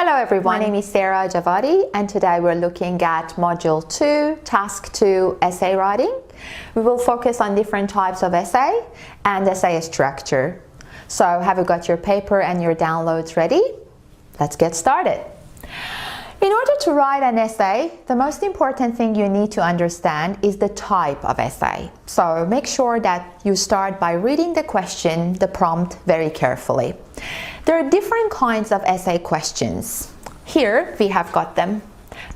Hello everyone, my name is Sarah Javadi and today we're looking at Module 2, Task 2, Essay Writing. We will focus on different types of essay and essay structure. So have you got your paper and your downloads ready? Let's get started. In order to write an essay, the most important thing you need to understand is the type of essay. So make sure that you start by reading the question, the prompt very carefully. There are different kinds of essay questions. Here we have got them.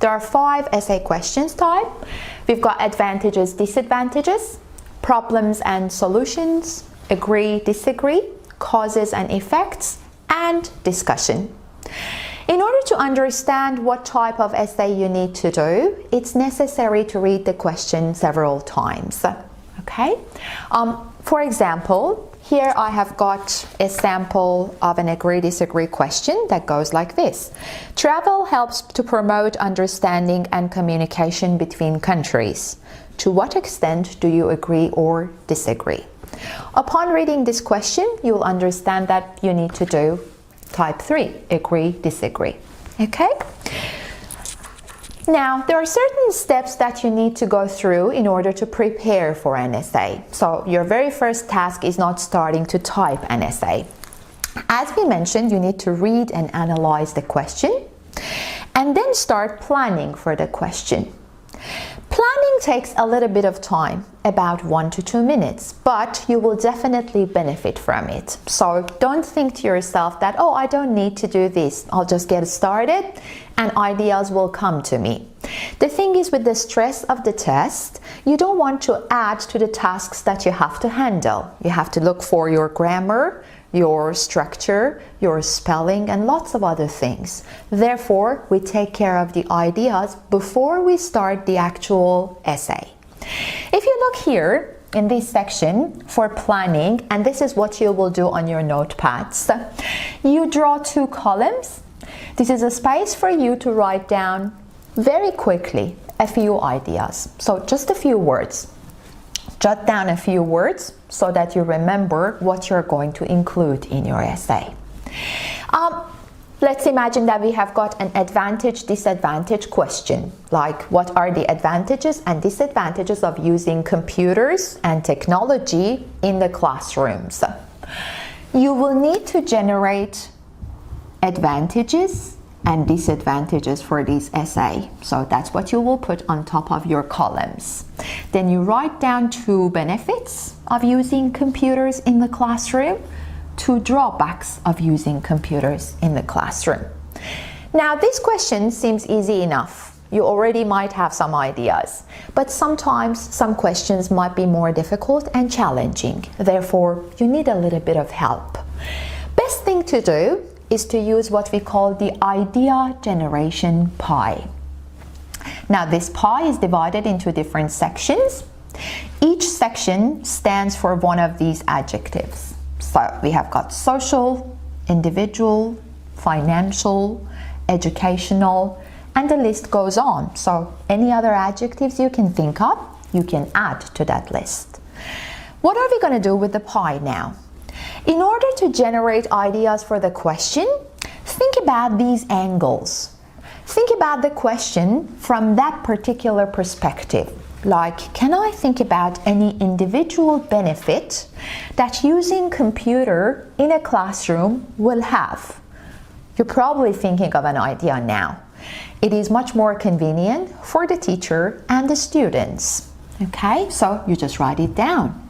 There are 5 essay questions type. We've got advantages, disadvantages, problems and solutions, agree, disagree, causes and effects, and discussion. In order to understand what type of essay you need to do, it's necessary to read the question several times. Okay? For example, here I have got a sample of an agree-disagree question that goes like this. Travel helps to promote understanding and communication between countries. To what extent do you agree or disagree? Upon reading this question, you'll understand that you need to do type 3, agree, disagree. Okay? Now, there are certain steps that you need to go through in order to prepare for an essay. So your very first task is not starting to type an essay. As we mentioned, you need to read and analyze the question and then start planning for the question. Planning takes a little bit of time, about 1 to 2 minutes, but you will definitely benefit from it. So don't think to yourself that, oh, I don't need to do this. I'll just get started and ideas will come to me. The thing is, with the stress of the test, you don't want to add to the tasks that you have to handle. You have to look for your grammar, your structure, your spelling, and lots of other things. Therefore, we take care of the ideas before we start the actual essay. If you look here in this section for planning, and this is what you will do on your notepads, you draw 2 columns. This is a space for you to write down very quickly a few ideas. So just a few words. Jot down a few words so that you remember what you're going to include in your essay. Let's imagine that we have got an advantage-disadvantage question, like what are the advantages and disadvantages of using computers and technology in the classrooms. You will need to generate advantages and disadvantages for this essay. So that's what you will put on top of your columns. Then you write down 2 benefits of using computers in the classroom, 2 drawbacks of using computers in the classroom. Now this question seems easy enough. You already might have some ideas, but sometimes some questions might be more difficult and challenging. Therefore, you need a little bit of help. Best thing to do is to use what we call the idea generation pie. Now this pie is divided into different sections. Each section stands for one of these adjectives. So we have got social, individual, financial, educational, and the list goes on. So any other adjectives you can think of, you can add to that list. What are we going to do with the pie now? In order to generate ideas for the question, think about these angles. Think about the question from that particular perspective. Like, can I think about any individual benefit that using computer in a classroom will have? You're probably thinking of an idea now. It is much more convenient for the teacher and the students. Okay, so you just write it down.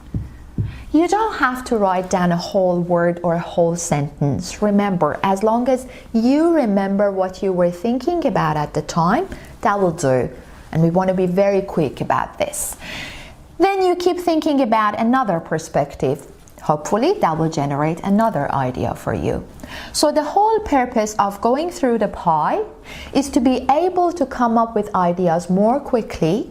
You don't have to write down a whole word or a whole sentence. Remember, as long as you remember what you were thinking about at the time, that will do. And we want to be very quick about this. Then you keep thinking about another perspective. Hopefully, that will generate another idea for you. So the whole purpose of going through the pie is to be able to come up with ideas more quickly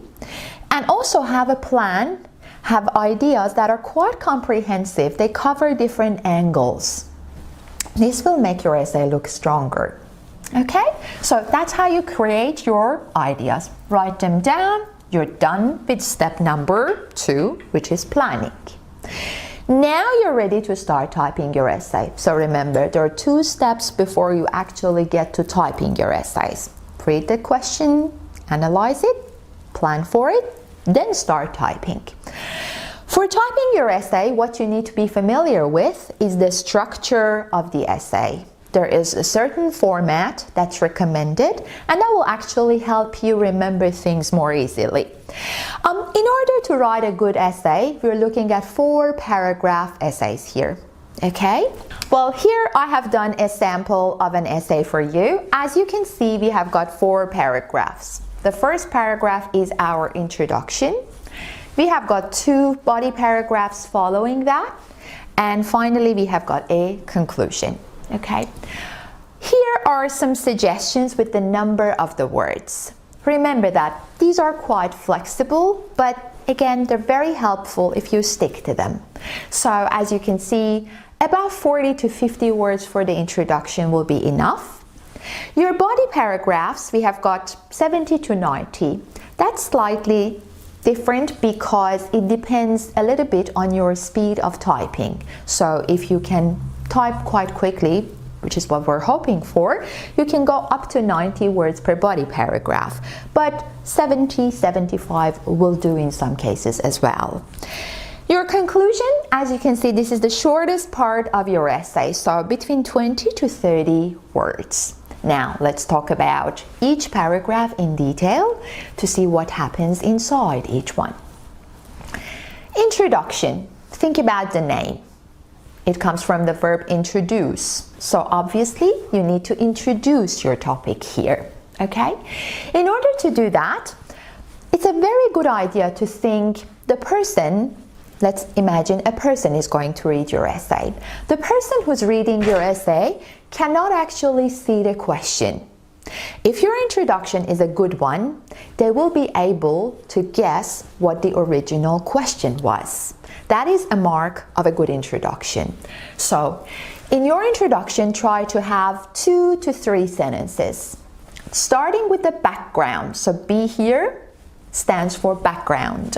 and also have a plan, have ideas that are quite comprehensive. They cover different angles. This will make your essay look stronger. Okay, so that's how you create your ideas. Write them down. You're done with step number 2, which is planning. Now you're ready to start typing your essay. So remember, there are 2 steps before you actually get to typing your essays. Read the question, analyze it, plan for it, then start typing. For typing your essay, what you need to be familiar with is the structure of the essay. There is a certain format that's recommended, and that will actually help you remember things more easily. In order to write a good essay, we're looking at 4 paragraph essays here. Okay? Well, here I have done a sample of an essay for you. As you can see, we have got 4 paragraphs. The first paragraph is our introduction. We have got 2 body paragraphs following that. And finally, we have got a conclusion. Okay? Here are some suggestions with the number of the words. Remember that these are quite flexible, but again, they're very helpful if you stick to them. So as you can see, about 40 to 50 words for the introduction will be enough. Your body paragraphs, we have got 70 to 90. That's slightly different because it depends a little bit on your speed of typing. So if you can type quite quickly, which is what we're hoping for, you can go up to 90 words per body paragraph. But 70, 75 will do in some cases as well. Your conclusion, as you can see, this is the shortest part of your essay, so between 20 to 30 words. Now, let's talk about each paragraph in detail to see what happens inside each one. Introduction. Think about the name. It comes from the verb introduce. So obviously, you need to introduce your topic here, okay? In order to do that, it's a very good idea to think the person, let's imagine a person is going to read your essay. The person who's reading your essay cannot actually see the question. If your introduction is a good one, they will be able to guess what the original question was. That is a mark of a good introduction. So, in your introduction, try to have 2 to 3 sentences. Starting with the background. So, B here stands for background.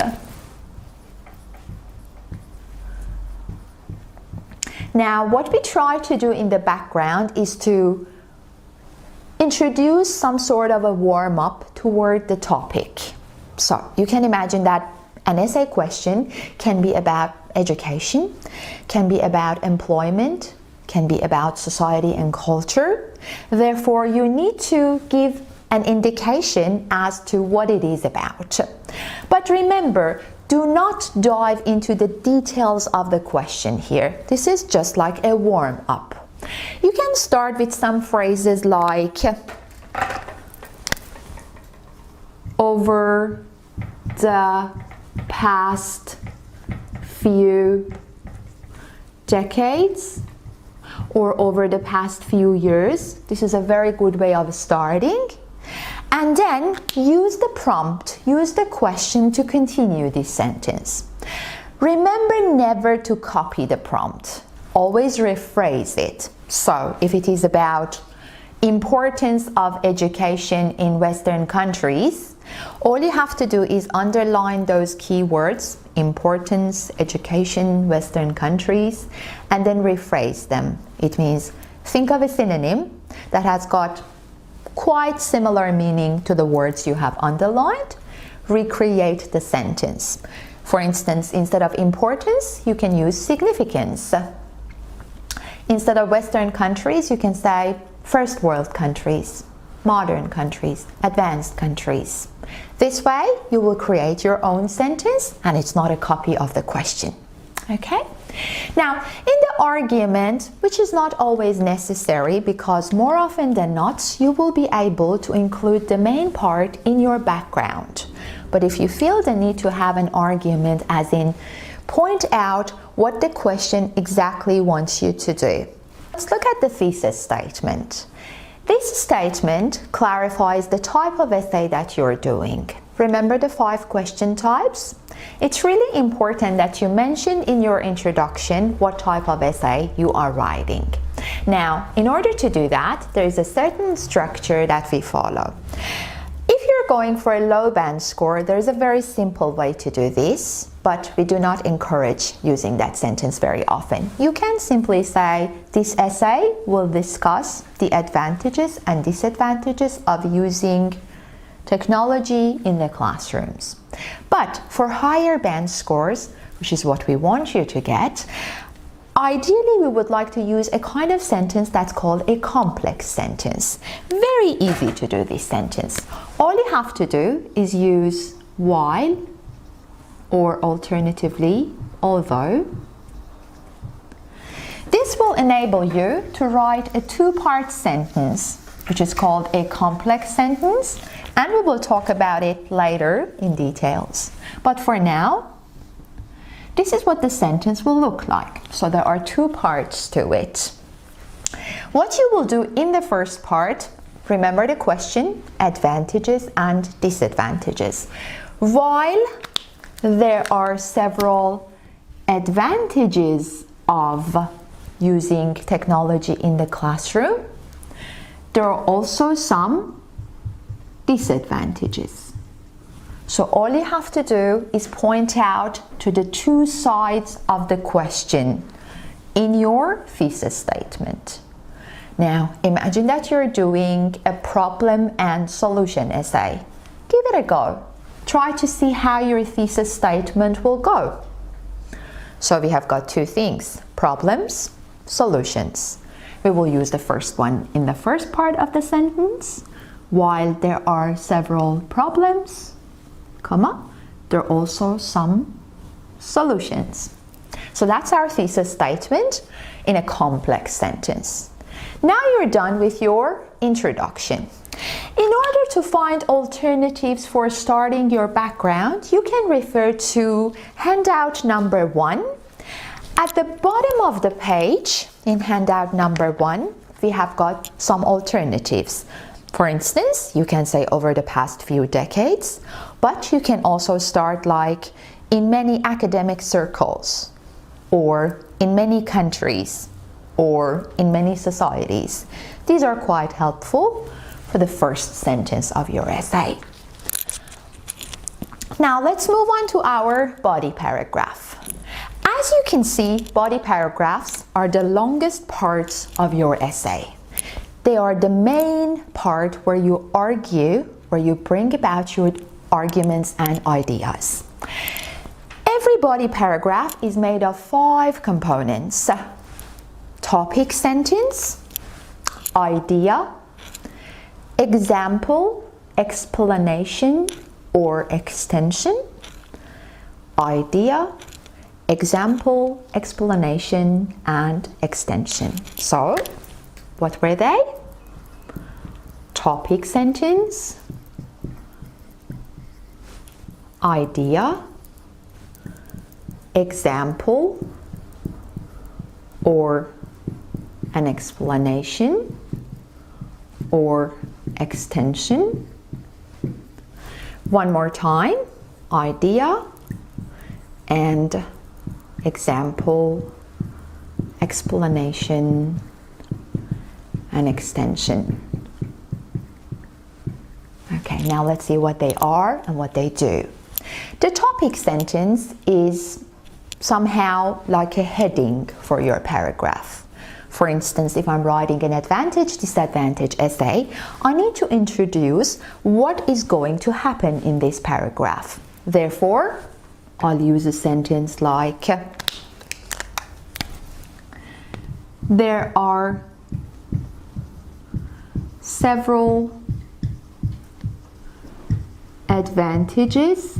Now, what we try to do in the background is to introduce some sort of a warm-up toward the topic. So, you can imagine that an essay question can be about education, can be about employment, can be about society and culture. Therefore, you need to give an indication as to what it is about. But remember, do not dive into the details of the question here. This is just like a warm-up. You can start with some phrases like over the past few decades or over the past few years. This is a very good way of starting. And then use the prompt, use the question to continue this sentence. Remember never to copy the prompt. Always rephrase it. So if it is about importance of education in Western countries, all you have to do is underline those keywords, importance, education, Western countries, and then rephrase them. It means think of a synonym that has got quite similar meaning to the words you have underlined. Recreate the sentence. For instance, instead of importance, you can use significance. Instead of Western countries, you can say first world countries, modern countries, advanced countries. This way, you will create your own sentence and it's not a copy of the question. Okay? Now, in the argument, which is not always necessary because more often than not, you will be able to include the main part in your background. But if you feel the need to have an argument, as in point out what the question exactly wants you to do. Let's look at the thesis statement. This statement clarifies the type of essay that you're doing. Remember the 5 question types? It's really important that you mention in your introduction what type of essay you are writing. Now, in order to do that, there is a certain structure that we follow. If you're going for a low band score, there is a very simple way to do this, but we do not encourage using that sentence very often. You can simply say, this essay will discuss the advantages and disadvantages of using technology in the classrooms. But for higher band scores, which is what we want you to get, ideally we would like to use a kind of sentence that's called a complex sentence. Very easy to do this sentence. All you have to do is use while, or alternatively, although. This will enable you to write a two-part sentence, which is called a complex sentence, and we will talk about it later in details. But for now, this is what the sentence will look like. So there are two parts to it. What you will do in the first part, remember the question, advantages and disadvantages. While there are several advantages of using technology in the classroom, there are also some disadvantages. So all you have to do is point out to the two sides of the question in your thesis statement. Now, imagine that you're doing a problem and solution essay. Give it a go. Try to see how your thesis statement will go. So we have got two things, problems, solutions. We will use the first one in the first part of the sentence. While there are several problems, comma, there are also some solutions. So that's our thesis statement in a complex sentence. Now you're done with your introduction. In order to find alternatives for starting your background, you can refer to handout number 1. At the bottom of the page, in handout number 1, we have got some alternatives. For instance, you can say over the past few decades, but you can also start like in many academic circles, or in many countries, or in many societies. These are quite helpful for the first sentence of your essay. Now let's move on to our body paragraph. As you can see, body paragraphs are the longest parts of your essay. They are the main part where you argue, where you bring about your arguments and ideas. Every body paragraph is made of 5 components: topic sentence, idea, example, explanation or extension, idea, example, explanation and extension. So, what were they? Topic sentence, idea, example or an explanation or extension. One more time, idea and example, explanation and extension. Okay, now let's see what they are and what they do. The topic sentence is somehow like a heading for your paragraph. For instance, if I'm writing an advantage-disadvantage essay, I need to introduce what is going to happen in this paragraph. Therefore, I'll use a sentence like, there are several advantages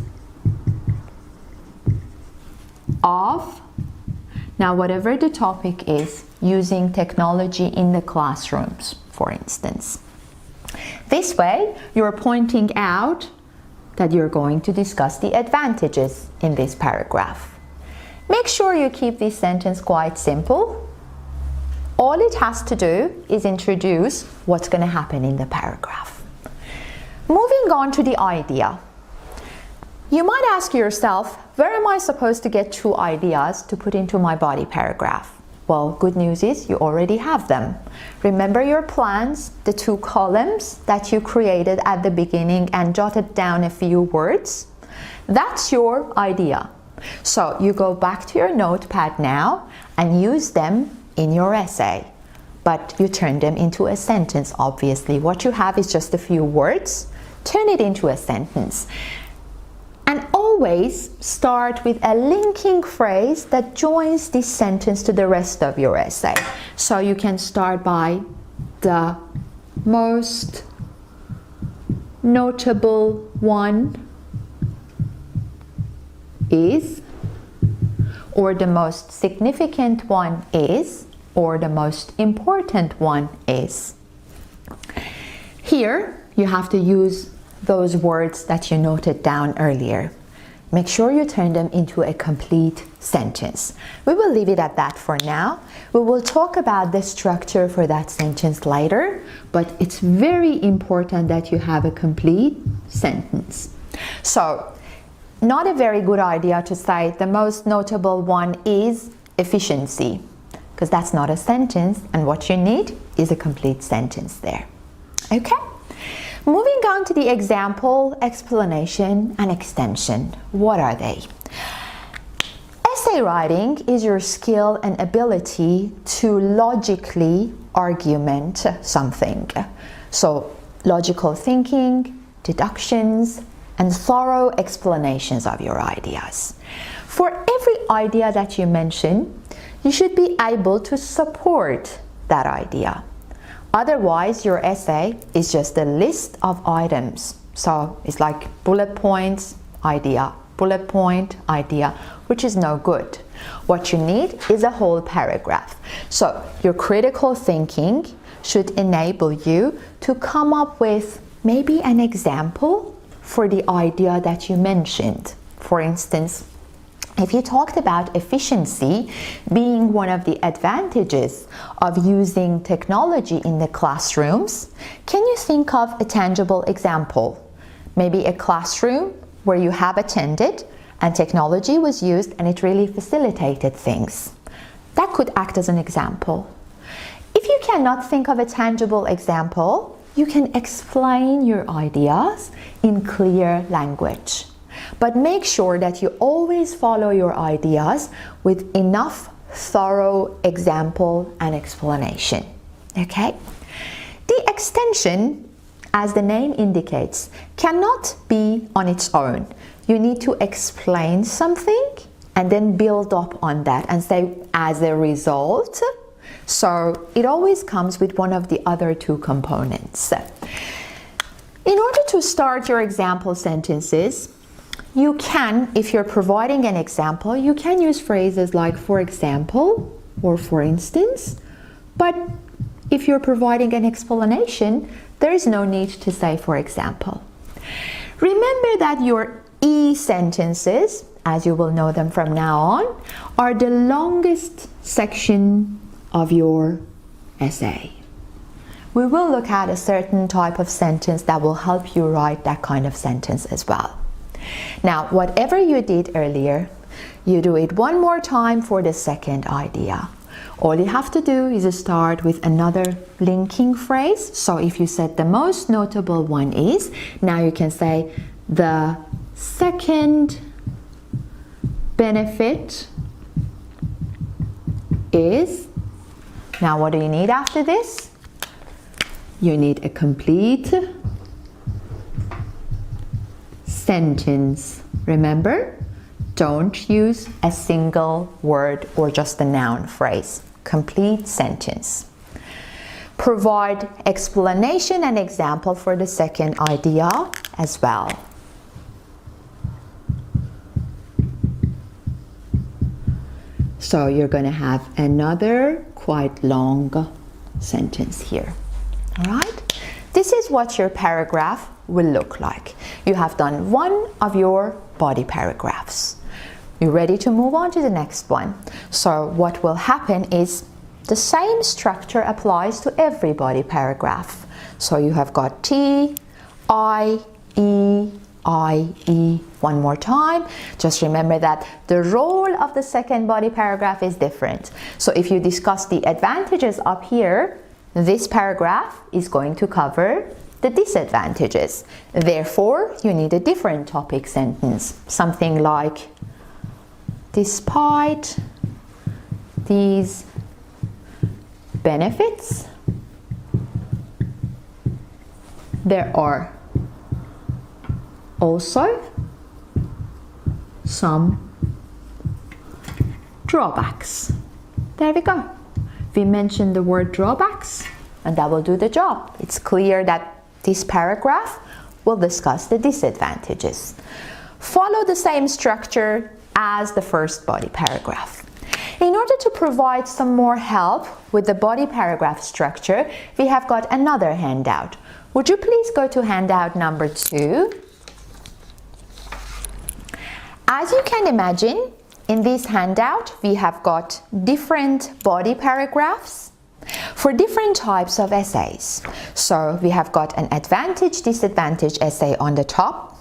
of, now whatever the topic is, using technology in the classrooms, for instance. This way, you're pointing out that you're going to discuss the advantages in this paragraph. Make sure you keep this sentence quite simple. All it has to do is introduce what's going to happen in the paragraph. Moving on to the idea. You might ask yourself, where am I supposed to get 2 ideas to put into my body paragraph? Well, good news is you already have them. Remember your plans, the 2 columns that you created at the beginning and jotted down a few words? That's your idea. So you go back to your notepad now and use them in your essay. But you turn them into a sentence, obviously. What you have is just a few words. Turn it into a sentence. And always start with a linking phrase that joins this sentence to the rest of your essay. So you can start by the most notable one is, or the most significant one is, or the most important one is. Here you have to use those words that you noted down earlier. Make sure you turn them into a complete sentence. We will leave it at that for now. We will talk about the structure for that sentence later, but it's very important that you have a complete sentence. So, not a very good idea to say the most notable one is efficiency, because that's not a sentence, and what you need is a complete sentence there. Okay? Moving on to the example, explanation, and extension. What are they? Essay writing is your skill and ability to logically argument something. So, logical thinking, deductions, and thorough explanations of your ideas. For every idea that you mention, you should be able to support that idea. Otherwise, your essay is just a list of items. So it's like bullet points, idea, bullet point, idea, which is no good. What you need is a whole paragraph. So your critical thinking should enable you to come up with maybe an example for the idea that you mentioned. For instance, if you talked about efficiency being one of the advantages of using technology in the classrooms, can you think of a tangible example? Maybe a classroom where you have attended and technology was used and it really facilitated things. That could act as an example. If you cannot think of a tangible example, you can explain your ideas in clear language. But make sure that you always follow your ideas with enough thorough example and explanation. Okay? The extension, as the name indicates, cannot be on its own. You need to explain something and then build up on that and say, as a result. So it always comes with one of the other 2 components. In order to start your example sentences, you can, if you're providing an example, you can use phrases like for example or for instance, but if you're providing an explanation, there is no need to say for example. Remember that your E sentences, as you will know them from now on, are the longest section of your essay. We will look at a certain type of sentence that will help you write that kind of sentence as well. Now, whatever you did earlier, you do it one more time for the second idea. All you have to do is start with another linking phrase. So if you said the most notable one is, now you can say the second benefit is. Now what do you need after this? You need a complete sentence. Remember, don't use a single word or just a noun phrase. Complete sentence. Provide explanation and example for the second idea as well. So you're going to have another quite long sentence here. All right? This is what your paragraph will look like. You have done one of your body paragraphs. You're ready to move on to the next one. So what will happen is the same structure applies to every body paragraph. So you have got T, I, E, IE. One more time. Just remember that the role of the second body paragraph is different. So if you discuss the advantages up here, this paragraph is going to cover the disadvantages. Therefore, you need a different topic sentence. Something like, despite these benefits, there are also some drawbacks. There we go. We mentioned the word drawbacks, and that will do the job. It's clear that this paragraph will discuss the disadvantages. Follow the same structure as the first body paragraph. In order to provide some more help with the body paragraph structure, we have got another handout. Would you please go to handout number 2? As you can imagine, in this handout, we have got different body paragraphs for different types of essays. So we have got an advantage, disadvantage essay on the top.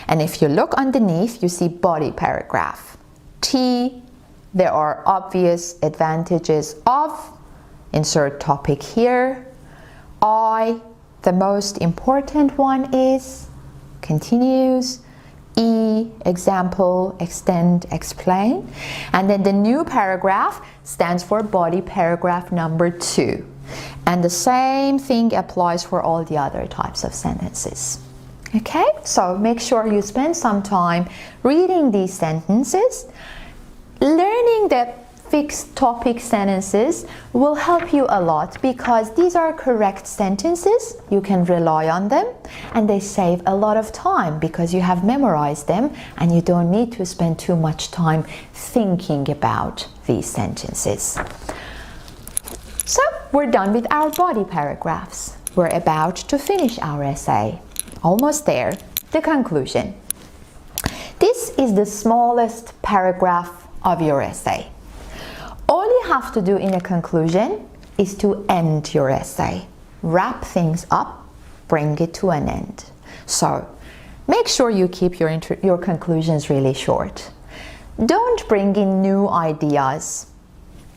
And if you look underneath, you see body paragraph. T, there are obvious advantages of, insert topic here. I, the most important one is, continues. E, example, extend, explain. And then the new paragraph stands for body paragraph number 2. And the same thing applies for all the other types of sentences. Okay, so make sure you spend some time reading these sentences. Learning the fixed topic sentences will help you a lot because these are correct sentences. You can rely on them and they save a lot of time because you have memorized them and you don't need to spend too much time thinking about these sentences. So we're done with our body paragraphs. We're about to finish our essay. Almost there. The conclusion. This is the smallest paragraph of your essay. All you have to do in a conclusion is to end your essay. Wrap things up, bring it to an end. So make sure you keep your conclusions really short. Don't bring in new ideas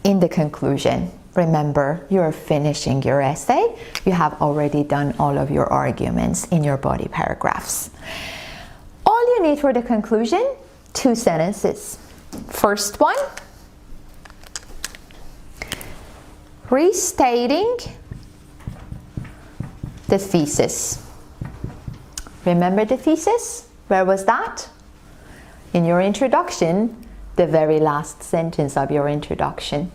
in the conclusion. Remember, you're finishing your essay. You have already done all of your arguments in your body paragraphs. All you need for the conclusion, 2 sentences. First one, restating the thesis. Remember the thesis? Where was that? In your introduction, the very last sentence of your introduction.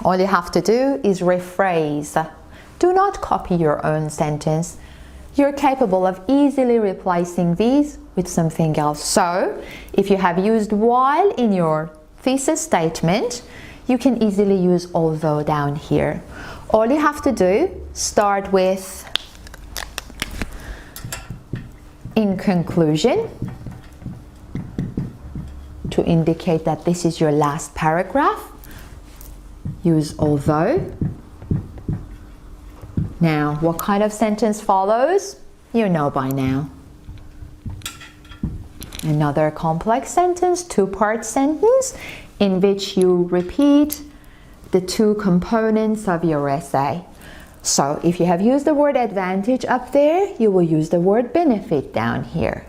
All you have to do is rephrase. Do not copy your own sentence. You're capable of easily replacing these with something else. So, if you have used while in your thesis statement, you can easily use although down here. All you have to do, start with in conclusion to indicate that this is your last paragraph. Use although. Now, what kind of sentence follows? You know by now. Another complex sentence, 2-part sentence, in which you repeat the 2 components of your essay. So, if you have used the word advantage up there, you will use the word benefit down here.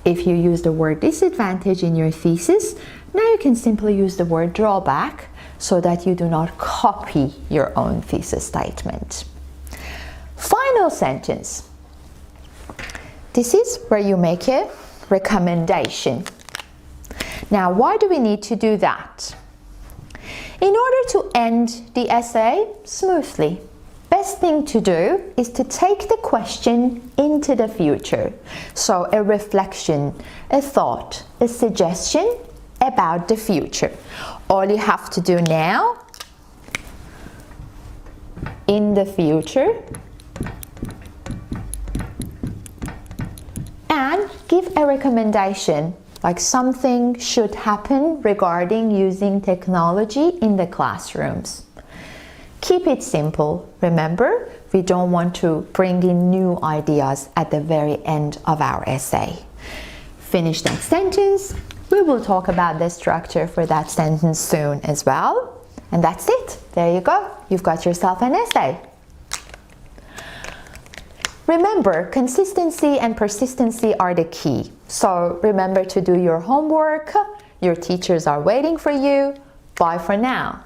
If you use the word disadvantage in your thesis, now you can simply use the word drawback so that you do not copy your own thesis statement. Final sentence. This is where you make a recommendation. Now, why do we need to do that? In order to end the essay smoothly, best thing to do is to take the question into the future. So a reflection, a thought, a suggestion about the future. All you have to do now, in the future, and give a recommendation, like something should happen regarding using technology in the classrooms. Keep it simple. Remember, We don't want to bring in new ideas at the very end of our essay. Finish that sentence. We will talk about the structure for that sentence soon as well. And that's it. There you go. You've got yourself an essay. Remember, consistency and persistency are the key. So remember to do your homework. Your teachers are waiting for you. Bye for now.